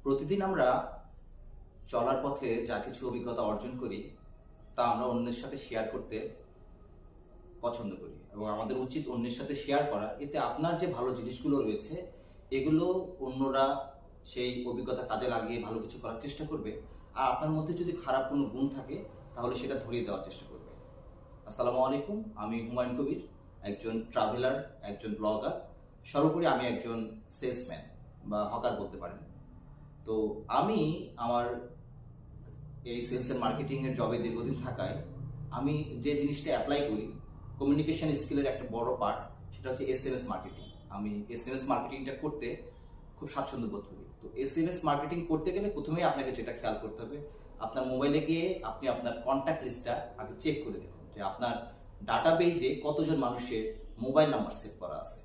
প্রতিদিন আমরা চলার পথে যা কিছু অভিজ্ঞতা অর্জন করি তা আমরা অন্যের সাথে শেয়ার করতে পছন্দ করি এবং আমাদের উচিত অন্যের সাথে শেয়ার করা। এতে আপনার যে ভালো জিনিসগুলো রয়েছে এগুলো অন্যরা সেই অভিজ্ঞতা কাজে লাগিয়ে ভালো কিছু করার চেষ্টা করবে, আর আপনার মধ্যে যদি খারাপ কোনো গুণ থাকে তাহলে সেটা ধরিয়ে দেওয়ার চেষ্টা করবে। আসসালামু আলাইকুম, আমি হুমায়ুন কবির, একজন ট্রাভেলার, একজন ব্লগার, সর্বোপরি আমি একজন সেলসম্যান বা হকার বলতে পারেন। তো আমি আমার এই সেলস এন্ড মার্কেটিং এর জবে দীর্ঘদিন থাকায় আমি যে জিনিসটা অ্যাপ্লাই করি, কমিউনিকেশন স্কিলের একটা বড় পার্ট, সেটা হচ্ছে এসএমএস মার্কেটিং। আমি এসএমএস মার্কেটিংটা করতে খুব স্বাচ্ছন্দ্য বোধ করি। তো এসএমএস মার্কেটিং করতে গেলে প্রথমেই আপনাকে যেটা খেয়াল করতে হবে, আপনার মোবাইলে গিয়ে আপনি আপনার কন্ট্যাক্ট লিস্টটা আগে চেক করে দেখুন যে আপনার ডাটাবেজে কতজন মানুষের মোবাইল নাম্বার সেভ করা আছে।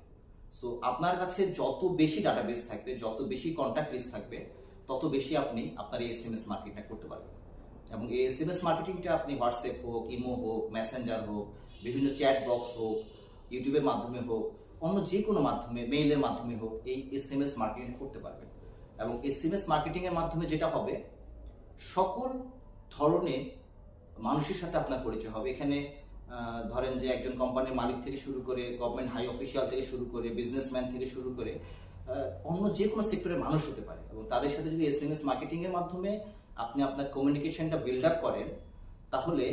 সো আপনার কাছে যত বেশি ডাটাবেস থাকবে, যত বেশি কন্ট্যাক্ট লিস্ট থাকবে, তত বেশি আপনি আপনার এই এসএমএস মার্কেটিংটা করতে পারবেন। এবং এই এসএমএস মার্কেটিংটা আপনি হোয়াটসঅ্যাপ হোক, ইমো হোক, মেসেঞ্জার হোক, বিভিন্ন চ্যাট বক্স হোক, ইউটিউবের মাধ্যমে হোক, অন্য যে কোনো মাধ্যমে, মেইলের মাধ্যমে হোক, এই এসএমএস মার্কেটিং করতে পারবেন। এবং এসএমএস মার্কেটিং এর মাধ্যমে যেটা হবে, সকল ধরনের মানুষের সাথে আপনার পরিচয় হবে। এখানে ধরেন যে একজন কোম্পানির মালিক থেকে শুরু করে, গভর্নমেন্ট হাই অফিসিয়াল থেকে শুরু করে, বিজনেসম্যান থেকে শুরু করে অন্য যে কোনো সেক্টরের মানুষ হতে পারে। এবং তাদের সাথে যদি এসএমএস মার্কেটিং এর মাধ্যমে আপনি আপনার কমিউনিকেশনটা বিল্ড আপ করেন, তাহলে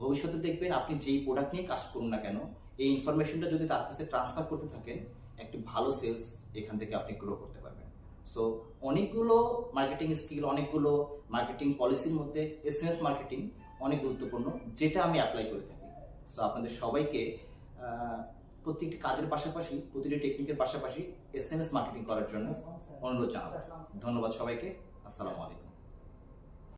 ভবিষ্যতে দেখবেন আপনি যেই প্রোডাক্ট নিয়ে কাজ করুন না কেন, এই ইনফরমেশনটা যদি তার কাছে ট্রান্সফার করতে থাকেন, একটি ভালো সেলস এখান থেকে আপনি গ্রো করতে পারবেন। সো অনেকগুলো মার্কেটিং স্কিল, অনেকগুলো মার্কেটিং পলিসির মধ্যে এসএমএস মার্কেটিং অনেক গুরুত্বপূর্ণ, যেটা আমি অ্যাপ্লাই করে থাকি। সো আপনাদের সবাইকে প্রত্যেকটি কাজের পাশাপাশি, প্রতিটি টেকনিকের পাশাপাশি এসএমএস মার্কেটিং করার জন্য অনুরোধ জানাবো। ধন্যবাদ সবাইকে। আসসালামু আলাইকুম।